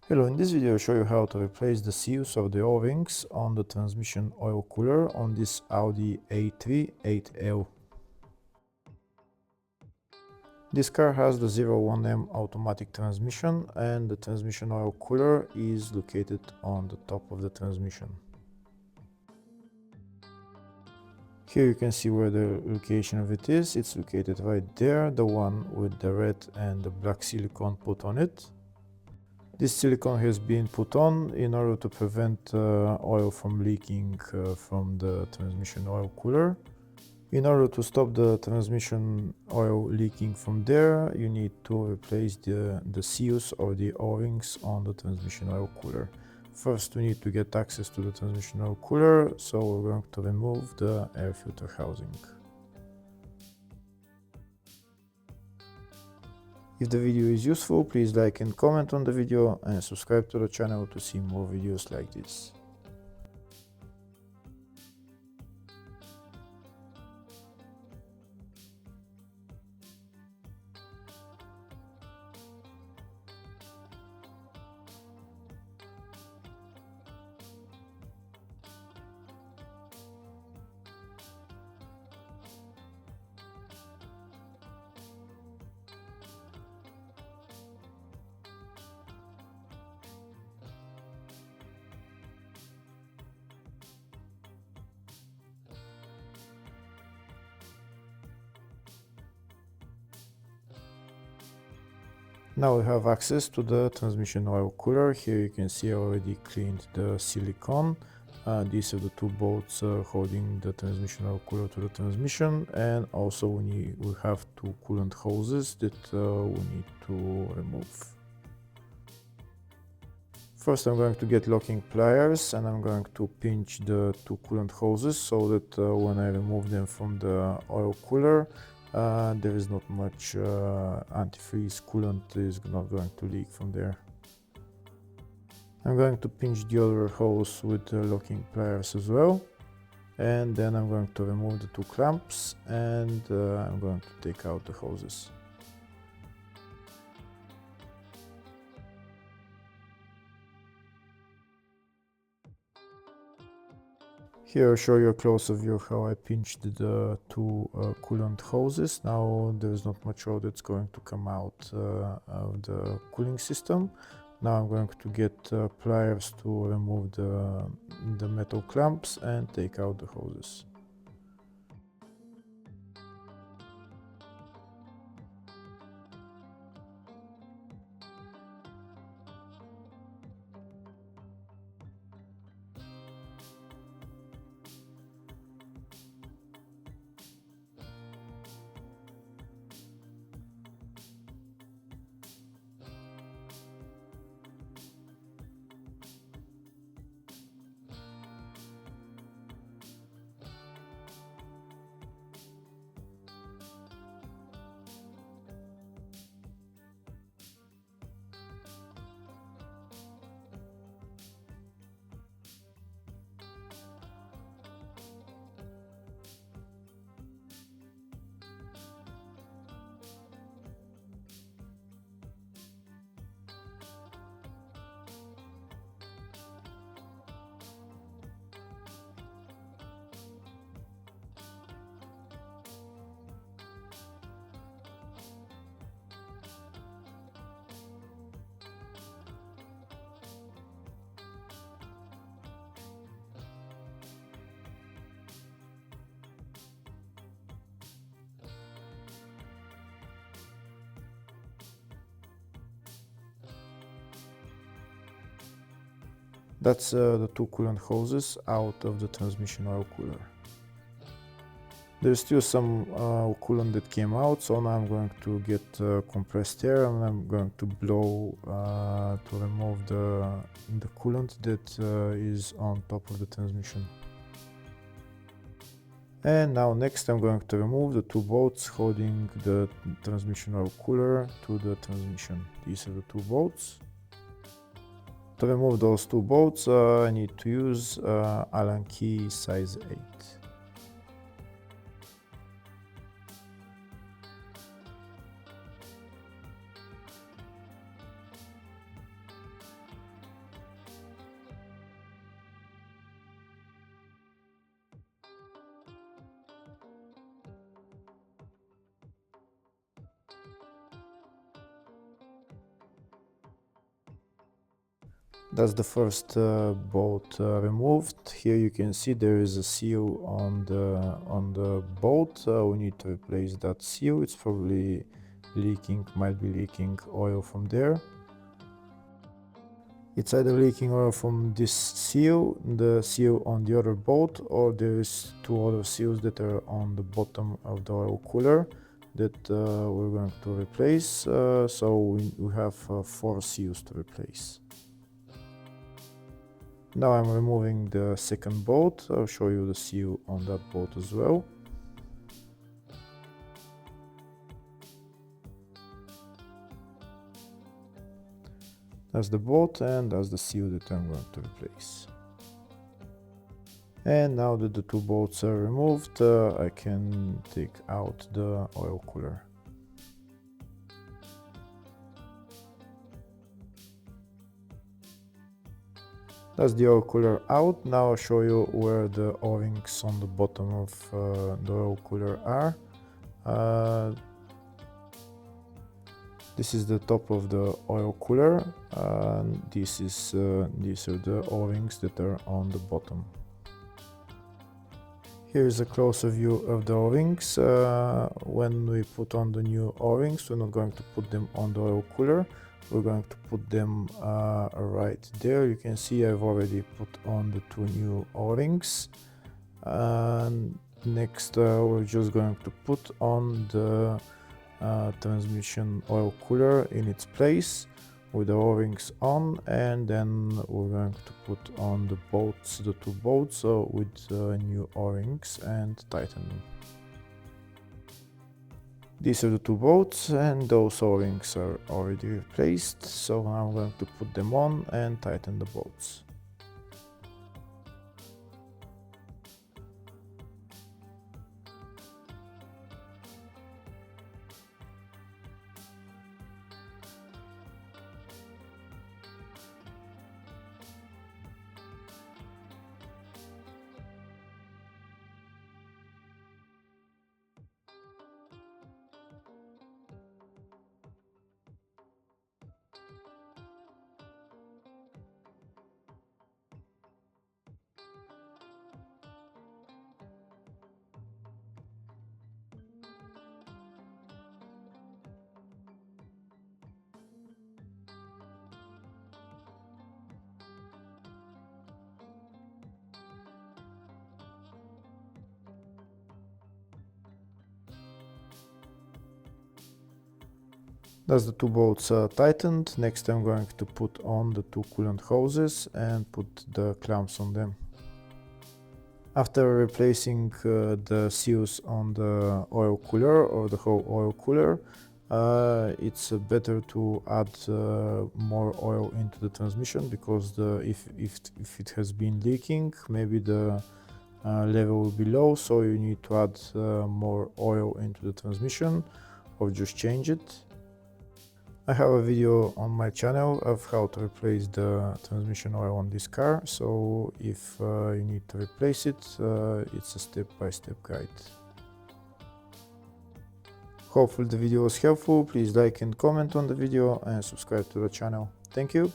Hello, in this video I'll show you how to replace the seals of the O-rings on the transmission oil cooler on this Audi A3 8L. This car has the 01M automatic transmission and the transmission oil cooler is located on the top of the transmission. Here you can see where the location of it is. It's located right there, the one with the red and the black silicone put on it. This silicone has been put on in order to prevent oil from leaking from the transmission oil cooler. In order to stop the transmission oil leaking from there, you need to replace the seals or the O-rings on the transmission oil cooler. First, we need to get access to the transmission oil cooler, so we're going to remove the air filter housing. If the video is useful, please like and comment on the video and subscribe to the channel to see more videos like this. Now we have access to the transmission oil cooler. Here you can see I already cleaned the silicone. These are the two bolts holding the transmission oil cooler to the transmission, and also we have two coolant hoses that we need to remove. First I'm going to get locking pliers and I'm going to pinch the two coolant hoses so that when I remove them from the oil cooler, there is not much antifreeze coolant is not going to leak from there. I'm going to pinch the other hose with the locking pliers as well, and then I'm going to remove the two clamps and I'm going to take out the hoses. Here I'll show you a closer view of how I pinched the two coolant hoses. Now there is not much oil that's going to come out of the cooling system. Now I'm going to get pliers to remove the metal clamps and take out the hoses. That's the two coolant hoses out of the transmission oil cooler. There's still some coolant that came out, so now I'm going to get compressed air and I'm going to blow to remove the coolant that is on top of the transmission. And now next I'm going to remove the two bolts holding the transmission oil cooler to the transmission. These are the two bolts. To remove those two bolts, I need to use Allen key size 8. That's the first bolt removed. Here you can see there is a seal on the bolt. We need to replace that seal. It's probably leaking, might be leaking oil from there. It's either leaking oil from this seal, the seal on the other bolt, or there is two other seals that are on the bottom of the oil cooler that we're going to replace. So we have 4 seals to replace. Now I'm removing the second bolt. I'll show you the seal on that bolt as well. That's the bolt and that's the seal that I'm going to replace. And now that the 2 bolts are removed, I can take out the oil cooler. That's the oil cooler out. Now I'll show you where the O-rings on the bottom of the oil cooler are. This is the top of the oil cooler. These are the O-rings that are on the bottom. Here is a closer view of the O-rings. When we put on the new O-rings, we're not going to put them on the oil cooler. We're going to put them right there. You can see I've already put on the 2 new O-rings. Next, we're just going to put on the transmission oil cooler in its place with the O-rings on, and then we're going to put on the bolts, the 2 bolts with new O-rings and tighten them. These are the 2 bolts and those O-rings are already replaced, so now I'm going to put them on and tighten the bolts. That's the 2 bolts tightened. Next I'm going to put on the 2 coolant hoses and put the clamps on them. After replacing the seals on the oil cooler or the whole oil cooler, it's better to add more oil into the transmission, because if it has been leaking, maybe the level will be low, so you need to add more oil into the transmission or just change it. I have a video on my channel of how to replace the transmission oil on this car, so if you need to replace it, it's a step-by-step guide. Hopefully the video was helpful. Please like and comment on the video and subscribe to the channel. Thank you.